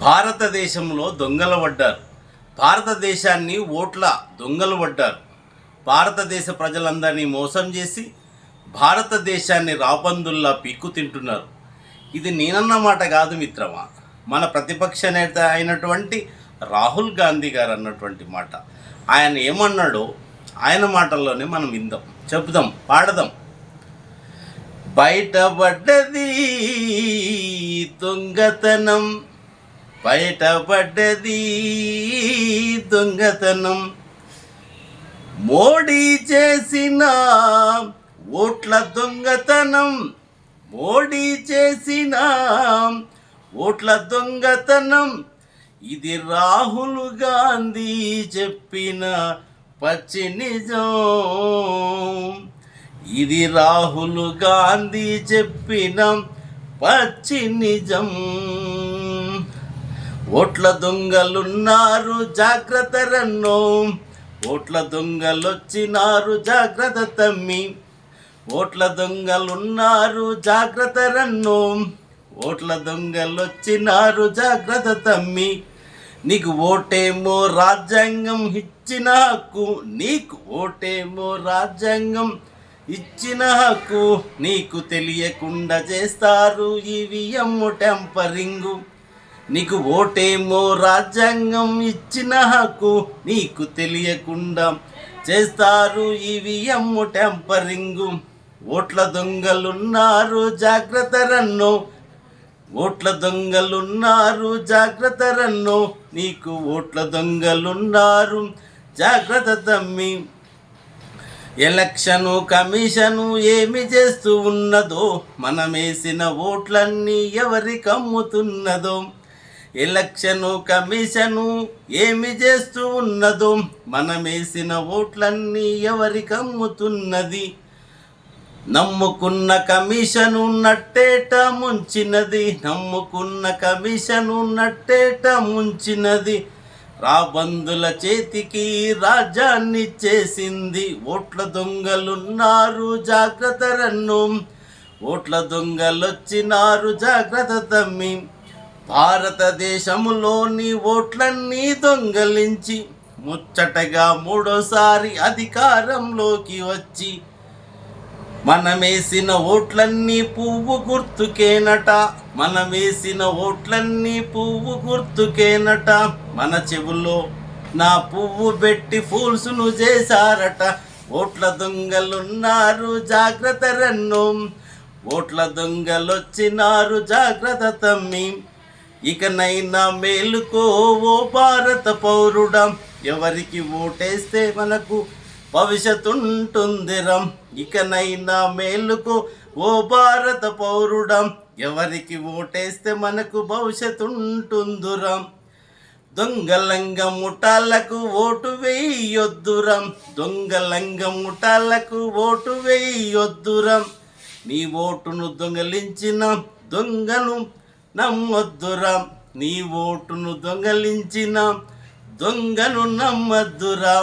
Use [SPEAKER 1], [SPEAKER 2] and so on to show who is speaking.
[SPEAKER 1] భారతదేశంలో దొంగలు పడ్డారు. భారతదేశాన్ని ఓట్ల దొంగలు పడ్డారు. భారతదేశ ప్రజలందరినీ మోసం చేసి భారతదేశాన్ని రాబందుల్లా పీక్కు తింటున్నారు. ఇది నేనన్న మాట కాదు మిత్రమా, మన ప్రతిపక్ష నేత అయినటువంటి రాహుల్ గాంధీ గారు అన్నటువంటి మాట. ఆయన ఏమన్నాడో ఆయన మాటల్లోనే మనం విందాం, చెప్దాం, పాడదాం. బయటపడ్డది దొంగతనం, బయటపడ్డది దొంగతనం, మోడీ చేసిన ఓట్ల దొంగతనం, మోడీ చేసిన ఓట్ల దొంగతనం. ఇది రాహుల్ గాంధీ చెప్పిన పచ్చి నిజం, ఇది రాహుల్ గాంధీ చెప్పిన పచ్చి నిజం. ఓట్ల దొంగలున్నారు జాగ్రత్త రన్నో, ఓట్ల దొంగలొచ్చినారు జాగ్రత్త తమ్మి, ఓట్ల దొంగలున్నారు జాగ్రత్త రన్నో, ఓట్ల దొంగలొచ్చినారు జాగ్రత్త తమ్మి. నీకు ఓటేమో రాజ్యాంగం ఇచ్చిన హక్కు, నీకు ఓటేమో రాజ్యాంగం ఇచ్చిన హక్కు, నీకు తెలియకుండా చేస్తారు ఈవీఎం టెంపరింగు. నీకు ఓటేమో రాజ్యాంగం ఇచ్చిన హక్కు, నీకు తెలియకుండా చేస్తారు ఈవీఎం టెంపరింగు. ఓట్ల దొంగలున్నారు జాగ్రత్త రన్నో, ఓట్ల దొంగలున్నారు జాగ్రత్త రన్నో, నీకు ఓట్ల దొంగలున్నారు జాగ్రత్త తమ్మి. ఎలక్షను కమిషను ఏమి చేస్తూ ఉన్నదో, మనమేసిన ఓట్లన్నీ ఎవరికి అమ్ముతున్నదో. ఎలక్షను కమిషను ఏమి చేస్తూ ఉన్నదో, మనమేసిన ఓట్లన్నీ ఎవరికి అమ్ముతున్నది. నమ్ముకున్న కమిషను నట్టేట ముంచినది, నమ్ముకున్న కమిషను నట్టేట ముంచినది. రాబందుల చేతికి రాజ్యాన్ని చేసింది. ఓట్ల దొంగలున్నారు జాగ్రత్త రన్నో, ఓట్ల దొంగలొచ్చినారు జాగ్రత్త తమ్మి. భారతదేశంలోని ఓట్లన్నీ దొంగలించి ముచ్చటగా మూడోసారి అధికారంలోకి వచ్చి, మనమేసిన ఓట్లన్నీ పువ్వు గుర్తుకేనట, మనమేసిన ఓట్లన్నీ పువ్వు గుర్తుకేనట. మన చెవులో నా పువ్వు పెట్టి ఫూల్స్ను చేశారట. ఓట్ల దొంగలున్నారు జాగ్రత్త రన్నో, ఓట్ల దొంగలొచ్చినారు జాగ్రత్త తమ్మి. ఇకనైనా మేలుకో ఓ భారత పౌరుడా, ఎవరికి ఓటేస్తే మనకు భవిష్యత్తుంటుందిరం. ఇకనైనా మేలుకో ఓ భారత పౌరుడా, ఎవరికి ఓటేస్తే మనకు భవిష్యత్తుంటుందురం. దొంగలంగ ముఠాలకు ఓటు వేయొద్దురం, దొంగలంగ ముఠాలకు ఓటు వేయొద్దురం. నీ ఓటును దొంగలించిన దొంగను నమ్మొద్దురా, నీ ఓటును దొంగలించిన దొంగను నమ్మొద్దురా.